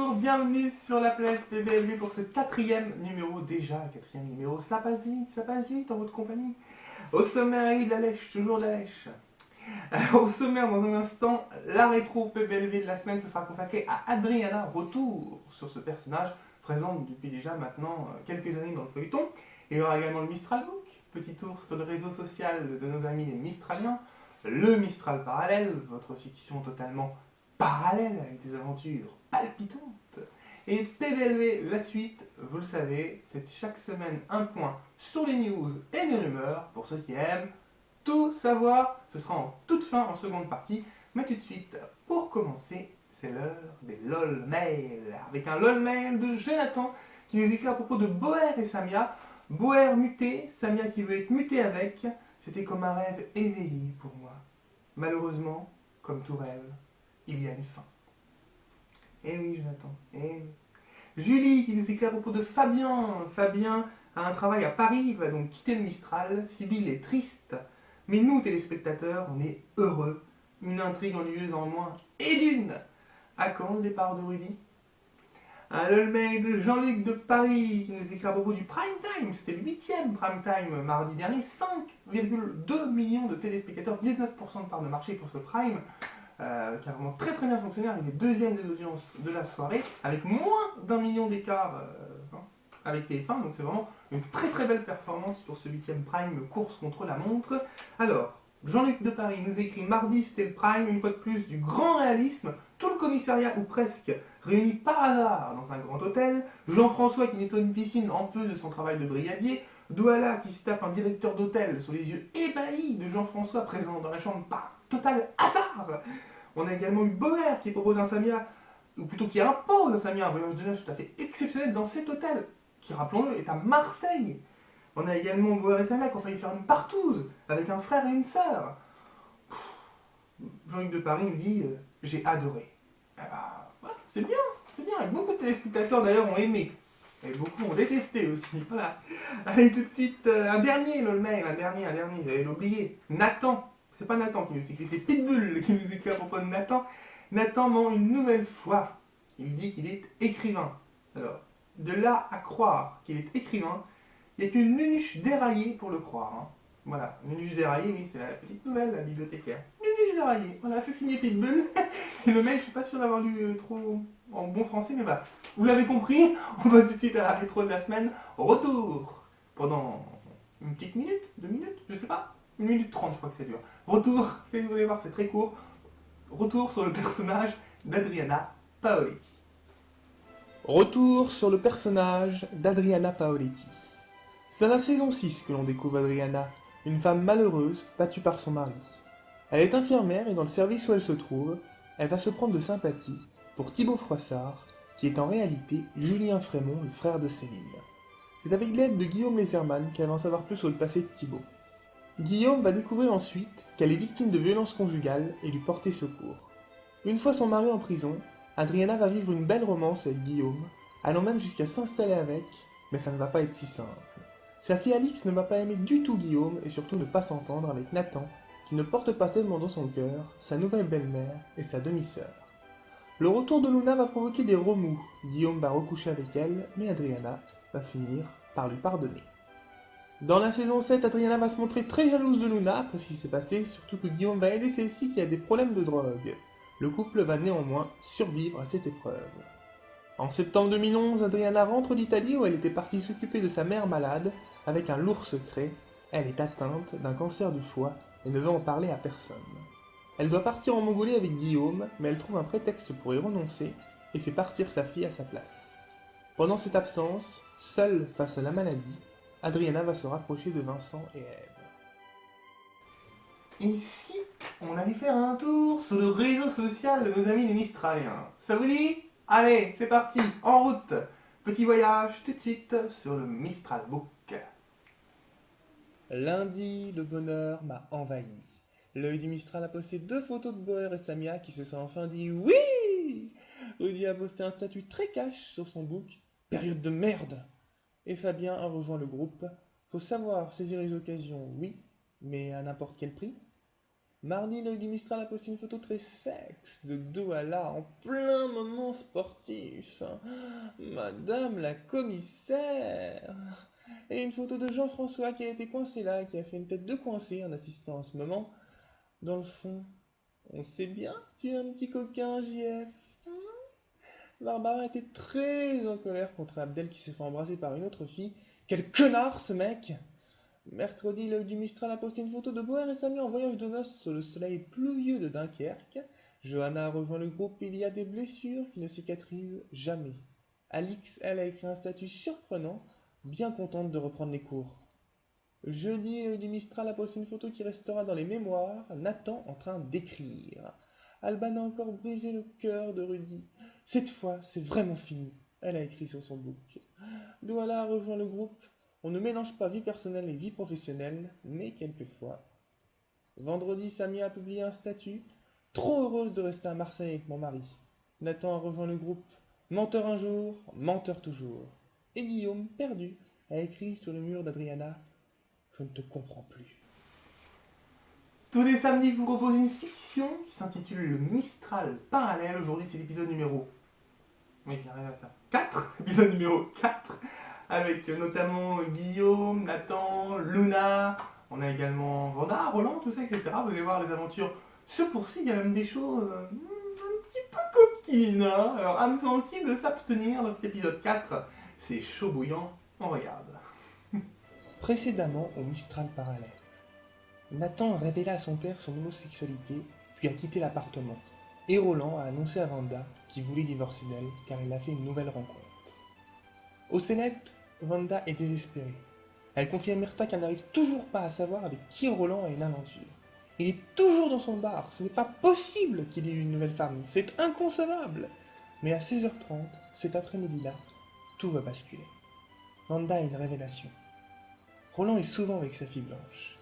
Bonjour, bienvenue sur la planète PBLV pour ce quatrième numéro, déjà le quatrième numéro, ça passe vite en votre compagnie. Au sommaire, oui, de la lèche, toujours de la lèche. Alors, au sommaire, dans un instant, la rétro PBLV de la semaine, ce sera consacré à Adriana, retour sur ce personnage, présente depuis déjà maintenant quelques années dans le feuilleton. Il y aura également le Mistral Book, petit tour sur le réseau social de nos amis les Mistraliens, le Mistral Parallèle, votre fiction totalement parallèle avec des aventures palpitantes. Et PBLV, la suite, vous le savez, c'est chaque semaine un point sur les news et les rumeurs pour ceux qui aiment tout savoir. Ce sera en toute fin, en seconde partie. Mais tout de suite, pour commencer, c'est l'heure des LOL mails. Avec un LOL mail de Jonathan qui nous écrit à propos de Boer et Samia. Boer muté, Samia qui veut être mutée avec. C'était comme un rêve éveillé pour moi. Malheureusement, comme tout rêve, il y a une fin. Eh oui, Jonathan, eh oui. Julie qui nous écrit à propos de Fabien. Fabien a un travail à Paris, il va donc quitter le Mistral. Sibylle est triste, mais nous, téléspectateurs, on est heureux. Une intrigue ennuyeuse en moins. Et d'une. À quand le départ de Rudy? Un mail de Jean-Luc de Paris qui nous écrit à propos du prime time. C'était le 8e prime time mardi dernier. 5,2 millions de téléspectateurs, 19% de part de marché pour ce prime. Qui a vraiment très très bien fonctionné, arrivé deuxième des audiences de la soirée, avec moins d'1 million d'écart avec TF1, donc c'est vraiment une très très belle performance pour ce 8e prime course contre la montre. Alors, Jean-Luc de Paris nous écrit mardi c'était le prime, une fois de plus du grand réalisme, tout le commissariat ou presque réuni par hasard dans un grand hôtel, Jean-François qui nettoie une piscine en plus de son travail de brigadier, Douala qui se tape un directeur d'hôtel sous les yeux ébahis de Jean-François présent dans la chambre par total hasard. On a également eu Boer qui propose un Samia, ou plutôt qui impose un Samia, un voyage de noces tout à fait exceptionnel dans cet hôtel, qui, rappelons-le, est à Marseille. On a également Boer et Samia qui ont failli faire une partouze avec un frère et une sœur. Jean-Luc de Paris nous dit j'ai adoré. Eh bah, ouais, c'est bien, c'est bien. Et beaucoup de téléspectateurs d'ailleurs ont aimé. Et beaucoup ont détesté aussi. Voilà. Allez, tout de suite, un dernier, le mail, un dernier, j'allais l'oublier. Nathan. C'est pas Nathan qui nous écrit, c'est Pitbull qui nous écrit à propos de Nathan. Nathan ment une nouvelle fois. Il dit qu'il est écrivain. Alors, de là à croire qu'il est écrivain, il n'y a qu'une nunuche déraillée pour le croire. Hein. Voilà, nunuche déraillée, oui, c'est la petite nouvelle, la bibliothécaire. Nunuche déraillée, voilà, c'est signé Pitbull. Et le mail, je suis pas sûr d'avoir lu trop en bon français, mais voilà. Vous l'avez compris, on passe tout de suite à la rétro de la semaine. Retour pendant une petite minute, 2 minutes, je sais pas. 1 minute 30, je crois que ça dure. Retour, vous allez voir, c'est très court. Retour sur le personnage d'Adriana Paoletti. Retour sur le personnage d'Adriana Paoletti. C'est dans la saison 6 que l'on découvre Adriana, une femme malheureuse battue par son mari. Elle est infirmière et dans le service où elle se trouve, elle va se prendre de sympathie pour Thibaut Froissart, qui est en réalité Julien Frémont, le frère de Céline. C'est avec l'aide de Guillaume Leserman qu'elle va en savoir plus sur le passé de Thibaut. Guillaume va découvrir ensuite qu'elle est victime de violences conjugales et lui porter secours. Une fois son mari en prison, Adriana va vivre une belle romance avec Guillaume, allant même jusqu'à s'installer avec, mais ça ne va pas être si simple. Sa fille Alix ne va pas aimer du tout Guillaume et surtout ne pas s'entendre avec Nathan, qui ne porte pas tellement dans son cœur sa nouvelle belle-mère et sa demi-sœur. Le retour de Luna va provoquer des remous, Guillaume va recoucher avec elle, mais Adriana va finir par lui pardonner. Dans la saison 7, Adriana va se montrer très jalouse de Luna après ce qui s'est passé, surtout que Guillaume va aider celle-ci qui a des problèmes de drogue. Le couple va néanmoins survivre à cette épreuve. En septembre 2011, Adriana rentre d'Italie où elle était partie s'occuper de sa mère malade avec un lourd secret. Elle est atteinte d'un cancer du foie et ne veut en parler à personne. Elle doit partir en Mongolie avec Guillaume, mais elle trouve un prétexte pour y renoncer et fait partir sa fille à sa place. Pendant cette absence, seule face à la maladie, Adriana va se rapprocher de Vincent et Ève. Ici, on allait faire un tour sur le réseau social de nos amis les Mistraliens. Ça vous dit? Allez, c'est parti, en route. Petit voyage tout de suite sur le Mistral Book. Lundi, le bonheur m'a envahi. L'œil du Mistral a posté 2 photos de Boer et Samia qui se sont enfin dit oui. Rudy a posté un statut très cash sur son book. Période de merde. Et Fabien a rejoint le groupe. Faut savoir saisir les occasions, oui, mais à n'importe quel prix. Mardi, l'œil du Mistral a posté une photo très sexe de Douala en plein moment sportif. Madame la commissaire! Et une photo de Jean-François qui a été coincé là, qui a fait une tête de coincé en assistant à ce moment. Dans le fond, on sait bien que tu es un petit coquin, JF. Barbara était très en colère contre Abdel qui s'est fait embrasser par une autre fille. Quel connard ce mec! Mercredi, l'œil du Mistral a posté une photo de Boer et Samy en voyage de noces sur le soleil pluvieux de Dunkerque. Johanna a rejoint le groupe Il y a des blessures qui ne cicatrisent jamais. Alix, elle, a écrit un statut surprenant, bien contente de reprendre les cours. Jeudi, l'œil du Mistral a posté une photo qui restera dans les mémoires, Nathan en train d'écrire. Alban a encore brisé le cœur de Rudy. Cette fois, c'est vraiment fini. Elle a écrit sur son book. Douala a rejoint le groupe. On ne mélange pas vie personnelle et vie professionnelle, mais quelquefois. Vendredi, Samia a publié un statut. Trop heureuse de rester à Marseille avec mon mari. Nathan a rejoint le groupe. Menteur un jour, menteur toujours. Et Guillaume, perdu, a écrit sur le mur d'Adriana. Je ne te comprends plus. Tous les samedis, je vous propose une fiction qui s'intitule Le Mistral Parallèle. Aujourd'hui, c'est l'épisode numéro... Oui, j'arrive à faire 4. Épisode numéro 4. Avec notamment Guillaume, Nathan, Luna. On a également Vanda, Roland, tout ça, etc. Vous allez voir, les aventures se poursuivent. Il y a même des choses un petit peu coquines. Hein. Alors, âme sensible, s'abstenir dans cet épisode 4. C'est chaud bouillant. On regarde. Précédemment au Mistral Parallèle. Nathan révéla à son père son homosexualité, puis a quitté l'appartement. Et Roland a annoncé à Vanda qu'il voulait divorcer d'elle car il a fait une nouvelle rencontre. Au Cénète, Vanda est désespérée. Elle confie à Myrtha qu'elle n'arrive toujours pas à savoir avec qui Roland a une aventure. Il est toujours dans son bar, ce n'est pas possible qu'il ait eu une nouvelle femme, c'est inconcevable. Mais à 16h30, cet après-midi-là, tout va basculer. Vanda a une révélation. Roland est souvent avec sa fille Blanche.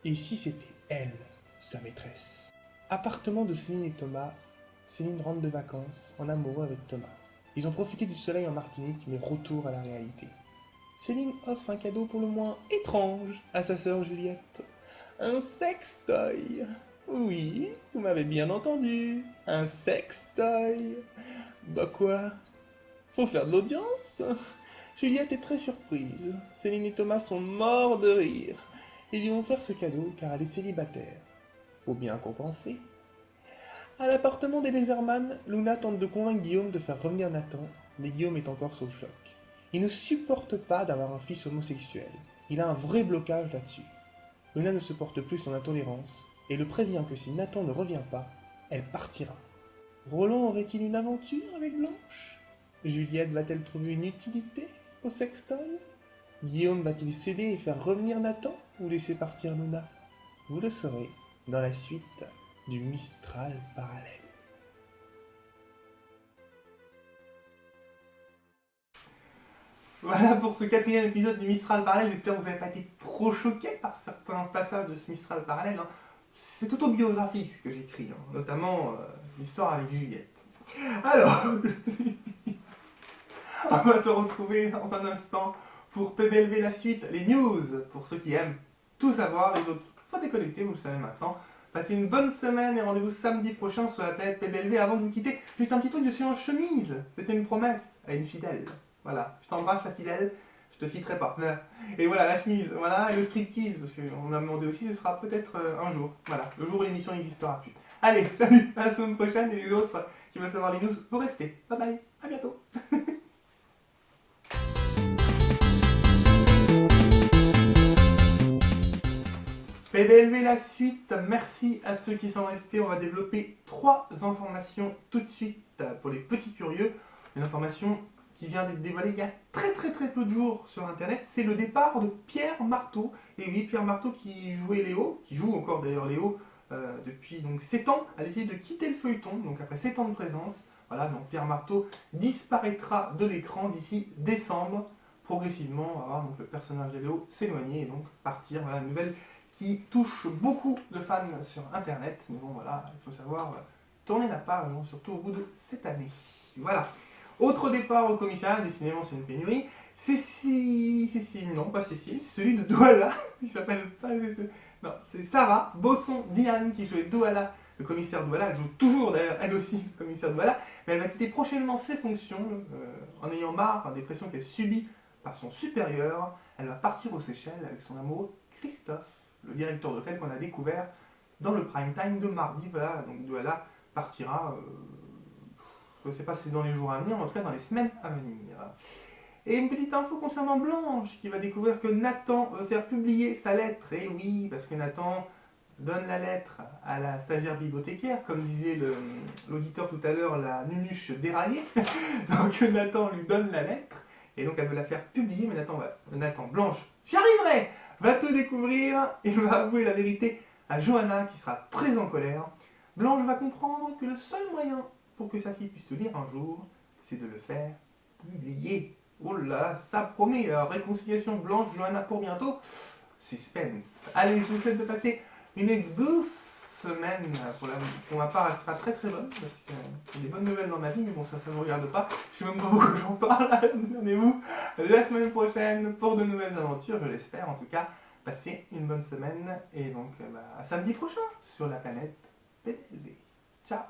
Et si c'était elle, sa maîtresse? Appartement de Céline et Thomas. Céline rentre de vacances, en amoureux avec Thomas. Ils ont profité du soleil en Martinique, mais retour à la réalité. Céline offre un cadeau pour le moins étrange à sa sœur Juliette. Un sextoy. Oui, vous m'avez bien entendu. Un sextoy. Bah quoi? Faut faire de l'audience? Juliette est très surprise. Céline et Thomas sont morts de rire. Ils lui ont offert ce cadeau car elle est célibataire. Faut bien compenser. À l'appartement des Laserman, Luna tente de convaincre Guillaume de faire revenir Nathan, mais Guillaume est encore sous le choc. Il ne supporte pas d'avoir un fils homosexuel. Il a un vrai blocage là-dessus. Luna ne supporte plus son intolérance et le prévient que si Nathan ne revient pas, elle partira. Roland aurait-il une aventure avec Blanche? Juliette va-t-elle trouver une utilité au sextoy? Guillaume va-t-il céder et faire revenir Nathan ou laisser partir Luna? Vous le saurez dans la suite du Mistral Parallèle. Voilà pour ce 4e épisode du Mistral Parallèle. J'espère que vous n'avez pas été trop choqués par certains passages de ce Mistral Parallèle. Hein. C'est autobiographique ce que j'écris, hein, notamment l'histoire avec Juliette. Alors, on va se retrouver dans un instant pour PBLV la suite, les news, pour ceux qui aiment tout savoir, les autres, faut déconnecter, vous le savez maintenant. Passez une bonne semaine et rendez-vous samedi prochain sur la planète PBLV. Avant de vous quitter, juste un petit truc, je suis en chemise. C'était une promesse à une fidèle. Voilà, je t'embrasse la fidèle, je te citerai pas. Et voilà, la chemise, voilà, et le striptease, parce qu'on m'a demandé aussi, ce sera peut-être un jour. Voilà, le jour où l'émission n'existera plus. Allez, salut, à la semaine prochaine, et les autres qui veulent savoir les news, vous restez. Bye bye, à bientôt. PBLV la suite, merci à ceux qui sont restés. On va développer 3 informations tout de suite pour les petits curieux. Une information qui vient d'être dévoilée il y a très peu de jours sur internet, c'est le départ de Pierre Marteau. Et oui, Pierre Marteau qui jouait Léo, qui joue encore d'ailleurs Léo depuis donc 7 ans, a décidé de quitter le feuilleton, donc après 7 ans de présence. Voilà, donc Pierre Marteau disparaîtra de l'écran d'ici décembre. Progressivement, on va voir donc le personnage de Léo s'éloigner et donc partir. Voilà, une nouvelle qui touche beaucoup de fans sur internet. Mais bon voilà, il faut savoir tourner la page, surtout au bout de cette année. Voilà. Autre départ au commissariat, décidément c'est une pénurie. Cécile, non pas Cécile, celui de Douala, il s'appelle pas Non, c'est Sarah Bosson Diane qui jouait Douala, le commissaire Douala. Elle joue toujours d'ailleurs, elle aussi, le commissaire Douala. Mais elle va quitter prochainement ses fonctions en ayant marre des pressions qu'elle subit par son supérieur. Elle va partir aux Seychelles avec son amoureux Christophe, le directeur d'hôtel qu'on a découvert dans le prime time de mardi. Voilà, donc Douala partira, je ne sais pas si c'est dans les jours à venir, mais en tout cas dans les semaines à venir. Et une petite info concernant Blanche, qui va découvrir que Nathan veut faire publier sa lettre. Et oui, parce que Nathan donne la lettre à la stagiaire bibliothécaire, comme disait l'auditeur tout à l'heure, la nunuche déraillée. Donc Nathan lui donne la lettre, et donc elle veut la faire publier, mais Nathan, Blanche, j'y arriverai, va te découvrir, et va avouer la vérité à Johanna, qui sera très en colère. Blanche va comprendre que le seul moyen pour que sa fille puisse se lire un jour, c'est de le faire publier. Oh là, ça promet, réconciliation Blanche, Johanna pour bientôt. Suspense. Allez, je vous souhaite de passer une douce semaine. Pour ma part, elle sera très très bonne, parce qu'il y a des bonnes nouvelles dans ma vie, mais bon, ça ne me regarde pas. Je sais même pas pourquoi j'en parle. Donnez-vous la semaine prochaine pour de nouvelles aventures, je l'espère. En tout cas, passez une bonne semaine, et donc à samedi prochain sur la planète PLV. Ciao.